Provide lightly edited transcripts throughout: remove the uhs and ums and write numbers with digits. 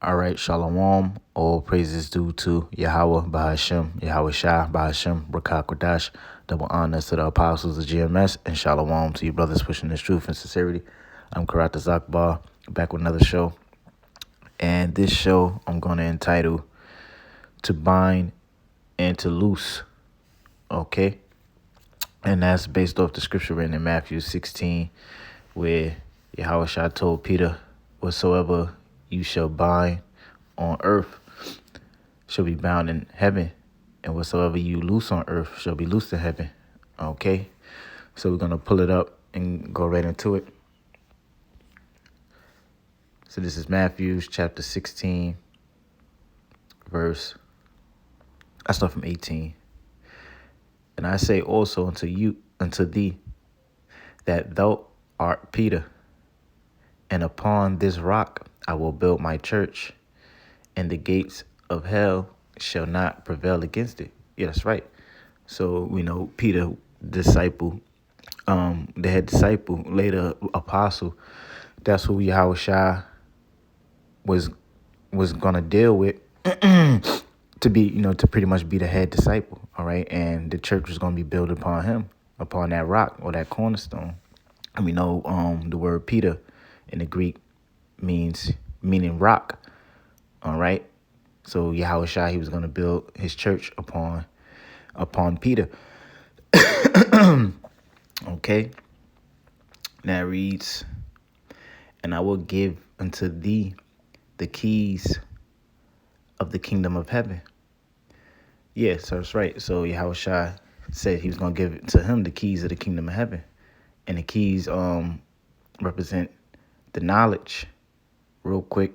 All right, Shalom. All praises due to Yahweh, Bahashem, Yahweh Shah, Bahashem, Rakah Kodash. Double honors to the apostles of GMS, and Shalom to you brothers pushing this truth and sincerity. I'm Karata Zakbar, back with another show. And this show I'm going to entitle To Bind and to Loose. Okay? And that's based off the scripture written in Matthew 16, where Yahweh Shah told Peter, whatsoever you shall bind on earth shall be bound in heaven, and whatsoever you loose on earth shall be loosed in heaven. Okay? So we're going to pull it up and go right into it. So this is Matthew chapter 16, I start from 18. And I say also unto thee, that thou art Peter, and upon this rock I will build my church, and the gates of hell shall not prevail against it. Yeah, that's right. So we know Peter, disciple, the head disciple, later apostle. That's who Yahweh Shah was gonna deal with to be, to pretty much be the head disciple. All right, and the church was gonna be built upon him, upon that rock or that cornerstone. And we know the word Peter in the Greek meaning rock. All right. So Yahweh Shah, he was going to build his church upon Peter. Okay. Now it reads, and I will give unto thee the keys of the kingdom of heaven. Yes, that's right. So Yahweh Shah said he was going to give it to him the keys of the kingdom of heaven. And the keys represent the knowledge. Real quick.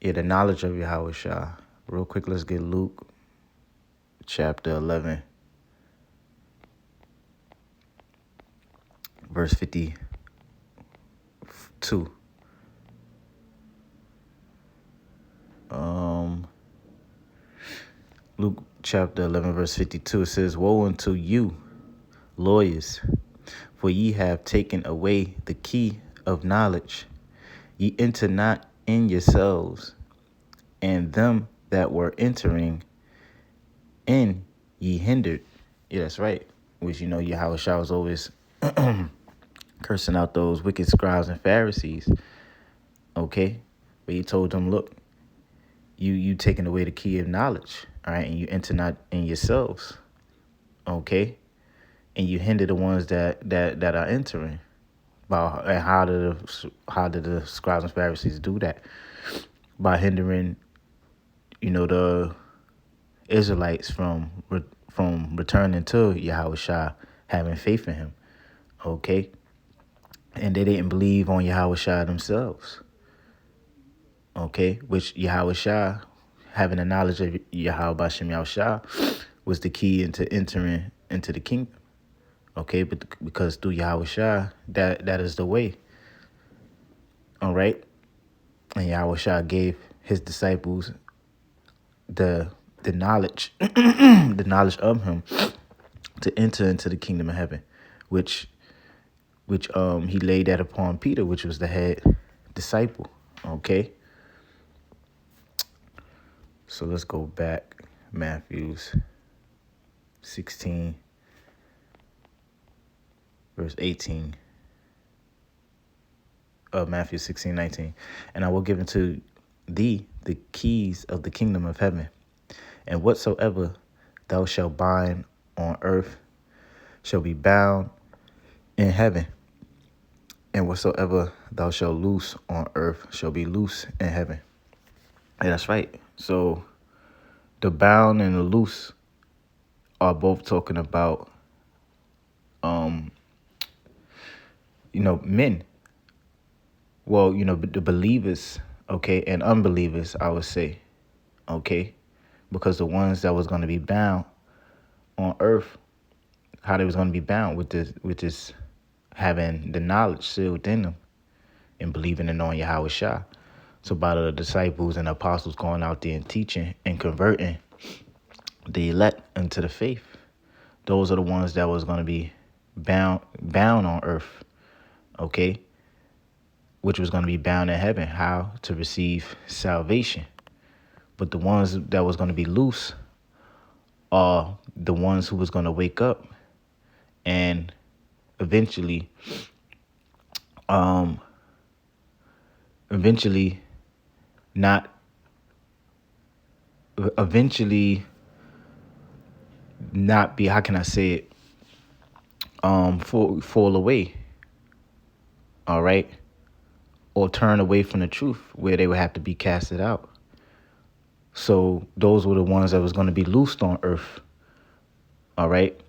Yeah, the knowledge of Yahweh Shah. Real quick, let's get Luke chapter 11, verse 52. Luke chapter 11, verse 52, it says, woe unto you, lawyers, for ye have taken away the key of knowledge. Ye enter not in yourselves, and them that were entering in ye hindered. Yeah, that's right. Which, Yahweh Shah was always cursing out those wicked scribes and Pharisees. Okay? But he told them, look, you taking away the key of knowledge, all right, and you enter not in yourselves, okay, and you hinder the ones that are entering. And how did the scribes and Pharisees do that? By hindering, the Israelites from returning to Yahweh Shah, having faith in him, okay, and they didn't believe on Yahweh Shah themselves. Okay, which Yahweh Shah, having the knowledge of Yahweh Bashem Yahweh Shah, was the key into entering into the kingdom. Okay, but because through Yahweh Shah, that is the way. All right, and Yahweh Shah gave his disciples the knowledge, the knowledge of him, to enter into the kingdom of heaven, which he laid that upon Peter, which was the head disciple. Okay. So let's go back, Matthew's 16, verse 18. Matthew 16, 19. And I will give unto thee the keys of the kingdom of heaven. And whatsoever thou shalt bind on earth shall be bound in heaven. And whatsoever thou shalt loose on earth shall be loose in heaven. And that's right. So the bound and the loose are both talking about, men. Well, the believers, okay, and unbelievers, I would say, okay, because the ones that was going to be bound on earth, how they was going to be bound with this having the knowledge sealed in them and believing and knowing Yahweh Shah. So by the disciples and apostles going out there and teaching and converting the elect into the faith, those are the ones that was going to be bound on earth, okay? which was going to be bound in heaven, how to receive salvation. But the ones that was going to be loose are the ones who was going to wake up and eventually eventually not eventually not be, how can I say it, fall away, all right, or turn away from the truth, where they would have to be casted out. So those were the ones that was going to be loosed on earth, all right,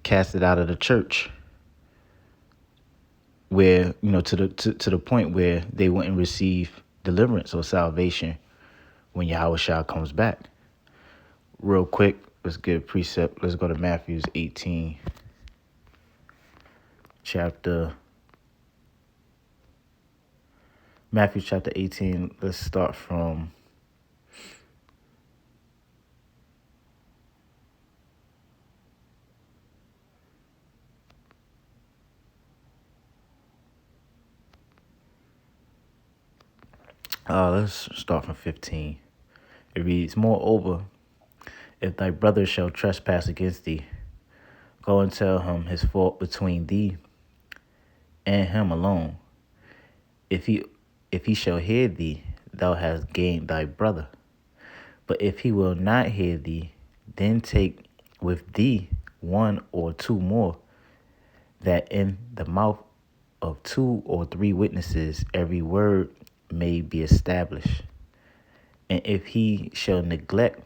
casted out of the church, where, to the point where they wouldn't receive deliverance or salvation when Yahweh Shah comes back. Real quick, let's get a precept. Let's go to Matthew 18, chapter 18. Let's start from let's start from 15. It reads, "Moreover, if thy brother shall trespass against thee, go and tell him his fault between thee and him alone. If he shall hear thee, thou hast gained thy brother. But if he will not hear thee, then take with thee one or two more, that in the mouth of 2 or 3 witnesses every word may be established. And if he shall neglect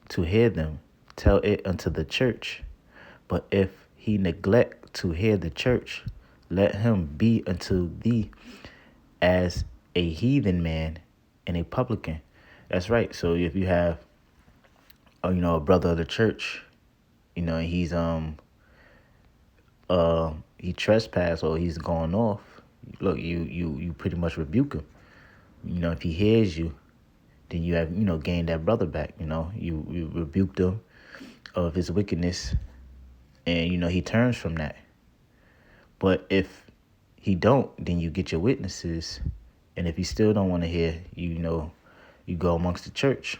to hear them, tell it unto the church. But if he neglect to hear the church, let him be unto thee as a heathen man and a publican." That's right. So if you have, a brother of the church, and he's he trespassed or he's gone off, look, you pretty much rebuke him. If he hears you, then you have, gained that brother back. You rebuked him of his wickedness, and, he turns from that. But if he don't, then you get your witnesses. And if he still don't want to hear, you go amongst the church.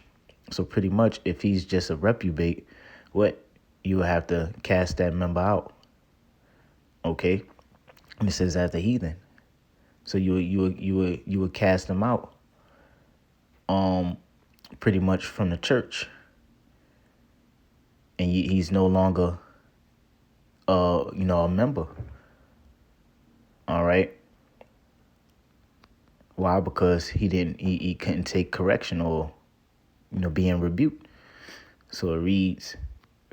So pretty much, if he's just a reprobate, you will have to cast that member out. Okay? And it says as a heathen. So you would cast him out, pretty much from the church. And he's no longer, a member. All right. Why? Because he couldn't take correction or, being rebuked. So it reads,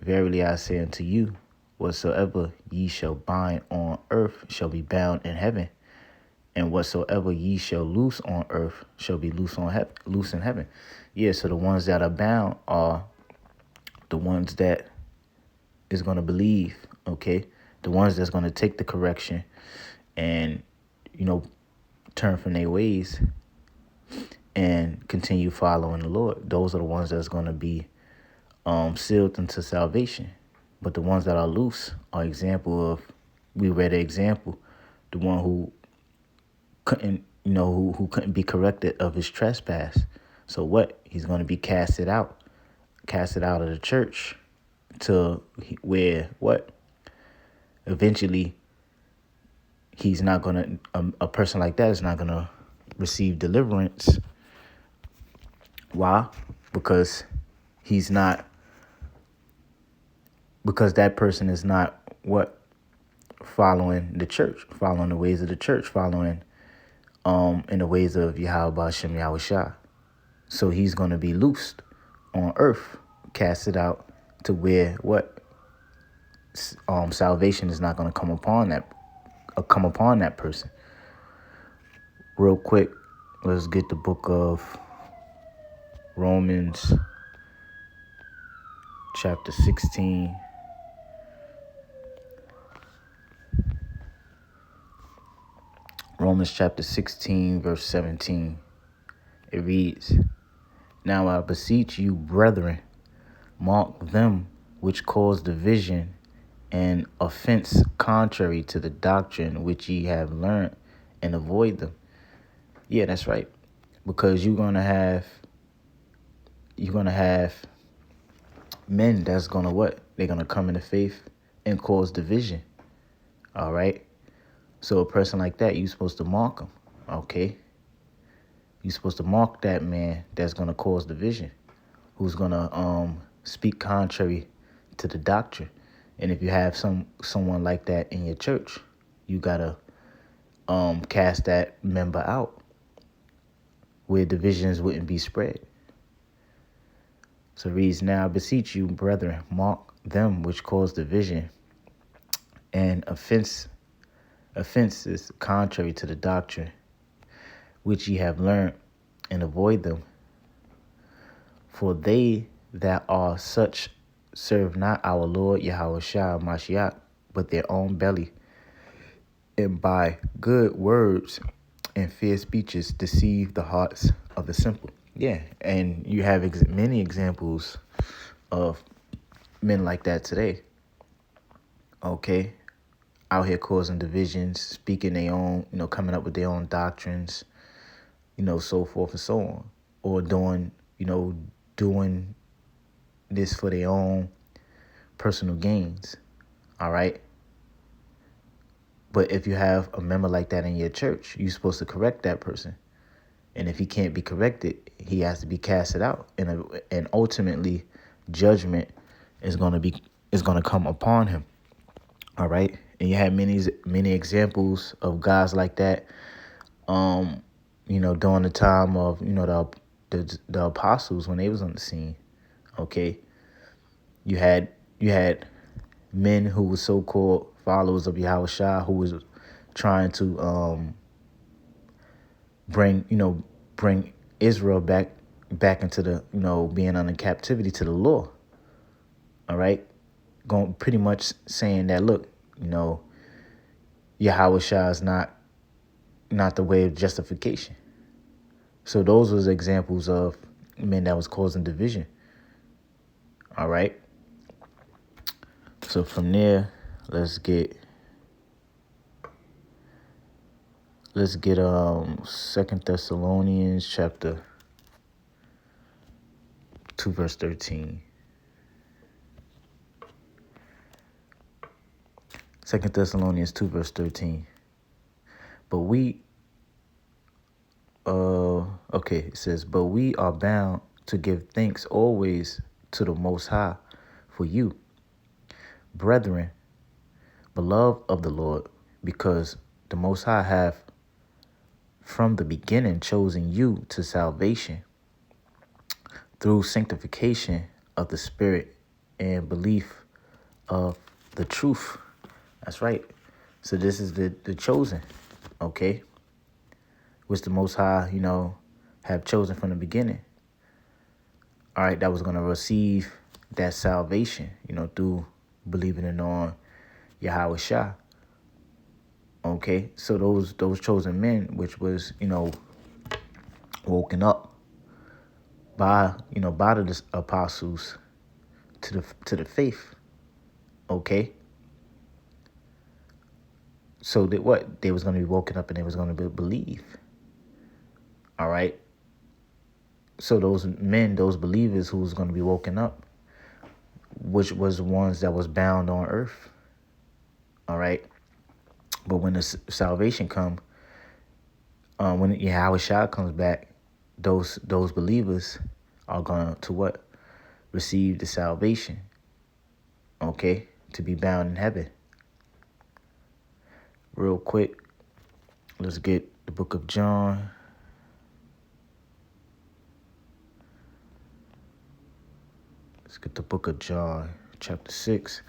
"Verily I say unto you, whatsoever ye shall bind on earth shall be bound in heaven, and whatsoever ye shall loose on earth shall be loose in heaven." Yeah, so the ones that are bound are the ones that is going to believe, okay? The ones that's going to take the correction and, turn from their ways and continue following the Lord. Those are the ones that's going to be sealed into salvation. But the ones that are loose are example of, we read an example, the one who couldn't, who couldn't be corrected of his trespass. So what? He's going to be casted out of the church to where what? Eventually, he's not going to, a person like that is not going to receive deliverance. Why? Because that person is not what? Following the church, following the ways of the church, following in the ways of Yahweh Hashem Yahweh Shah. So he's going to be loosed on earth, casted out to where what? Salvation is not going to come upon that person. Real quick, let's get the book of Romans chapter 16. Romans chapter 16, verse 17. It reads, "Now I beseech you, brethren, mark them which cause division and offense contrary to the doctrine which ye have learned, and avoid them." Yeah, that's right. Because you're gonna have men that's gonna what? They're gonna come into faith and cause division. All right. So a person like that, you're supposed to mark him. Okay. You're supposed to mark that man that's gonna cause division, who's gonna speak contrary to the doctrine. And if you have someone like that in your church, you gotta cast that member out where divisions wouldn't be spread. So it reads, now I beseech you, brethren, mark them which cause division and offenses contrary to the doctrine which ye have learned, and avoid them. For they that are such serve not our Lord Yahushua Mashiach, but their own belly, and by good words and fair speeches deceive the hearts of the simple. Yeah, and you have many examples of men like that today. Okay, out here causing divisions, speaking their own, coming up with their own doctrines, so forth and so on, or doing this for their own personal gains. All right. But if you have a member like that in your church, you're supposed to correct that person. And if he can't be corrected, he has to be casted out. And ultimately, judgment is going to come upon him. All right. And you have many examples of guys like that. During the time of the apostles when they was on the scene. Okay. You had men who were so-called followers of Yahushua who was trying to bring Israel back into the being under captivity to the law. All right, going pretty much saying that, look, Yahushua is not the way of justification. So those was examples of men that was causing division. All right. So from there, let's get 2 Thessalonians chapter 2 verse 13. 2 Thessalonians 2 verse 13. But it says, but we are bound to give thanks always to the Most High for you, brethren, beloved of the Lord, because the Most High have from the beginning chosen you to salvation through sanctification of the Spirit and belief of the truth. That's right. So this is the chosen, okay, which the Most High, have chosen from the beginning. All right, that was going to receive that salvation, through believing in on Yahushua. Okay, so those chosen men, which was, woken up by the apostles to the faith. Okay. So that what they was going to be woken up and they was going to believe. All right. So those men, those believers who was going to be woken up, which was the ones that was bound on earth. All right. But when the salvation come, when Yahushua comes back, those believers are going to what? Receive the salvation. Okay. To be bound in heaven. Real quick, let's get the book of John. Let's get the book of John, chapter 6.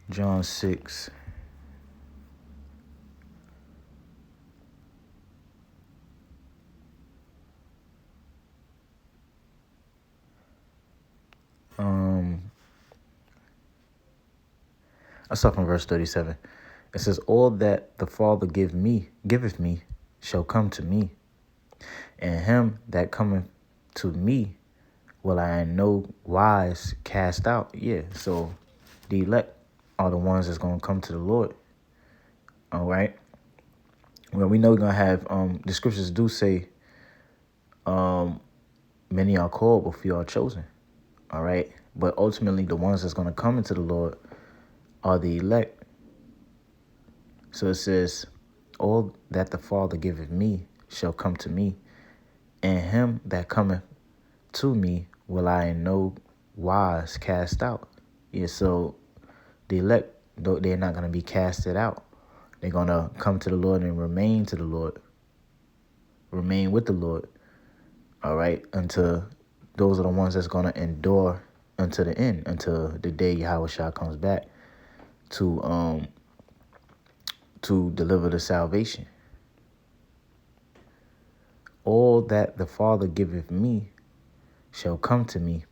John 6. I start from verse 37. It says, all that the Father giveth me shall come to me, and him that cometh to me will I in no wise cast out. Yeah, so the elect, are the ones that's going to come to the Lord. All right. Well, we know we're going to have, the scriptures do say, many are called, but few are chosen. All right. But ultimately, the ones that's going to come into the Lord are the elect. So it says, all that the Father giveth me shall come to me, and him that cometh to me will I in no wise cast out. Yeah, so the elect, though they're not going to be casted out. They're going to come to the Lord and remain to the Lord. Remain with the Lord. All right, until those are the ones that's going to endure until the end, until the day Yahushua comes back to deliver the salvation. All that the Father giveth me shall come to me,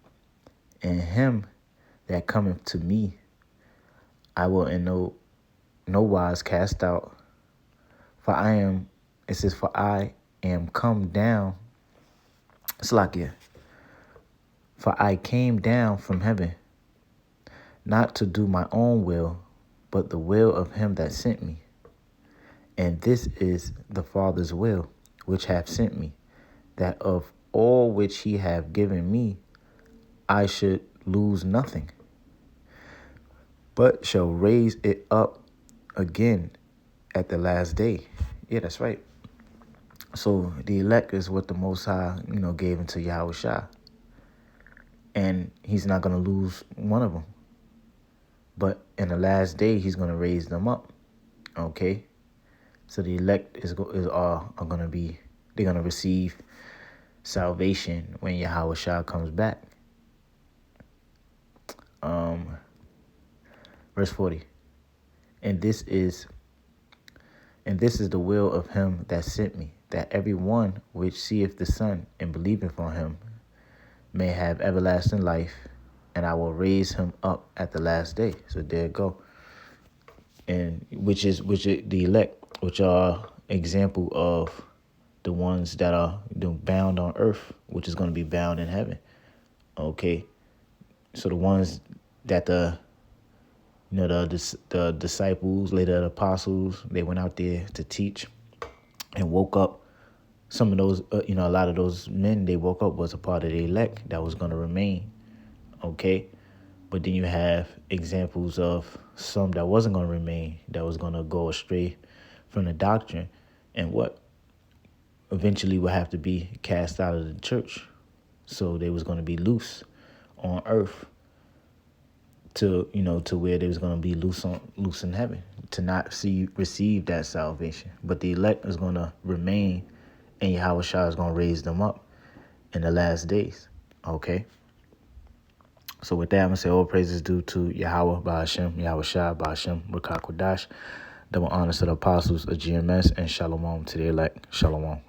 and him that cometh to me I will in no wise cast out. For I am come down, Slakia, for I came down from heaven, not to do my own will, but the will of him that sent me. And this is the Father's will, which hath sent me, that of all which he hath given me, I should lose nothing, but shall raise it up again at the last day. Yeah, that's right. So the elect is what the Most High, gave into Yahushua. And he's not going to lose one of them. But in the last day, he's going to raise them up. Okay? So the elect are going to be, they're going to receive salvation when Yahushua comes back. Verse 40. And this is the will of him that sent me, that every one which seeth the Son and believeth on him may have everlasting life, and I will raise him up at the last day. So there you go. And which is the elect, which are example of the ones that are bound on earth, which is going to be bound in heaven. Okay. So the ones that the disciples, later the apostles, they went out there to teach and woke up. Some of those, a lot of those men they woke up was a part of the elect that was going to remain. Okay. But then you have examples of some that wasn't going to remain, that was going to go astray from the doctrine, and what eventually would have to be cast out of the church. So they was going to be loose on earth to where they was going to be loose in heaven, to not receive that salvation. But the elect is going to remain, and Yahushua is going to raise them up in the last days. Okay. So with that, I'm going to say all praises due to Yahweh, Ba'ashem, Yahushua, Ba'ashem, Rakak Wadash. Double honors to the apostles of GMS, and Shalom to the elect. Shalom.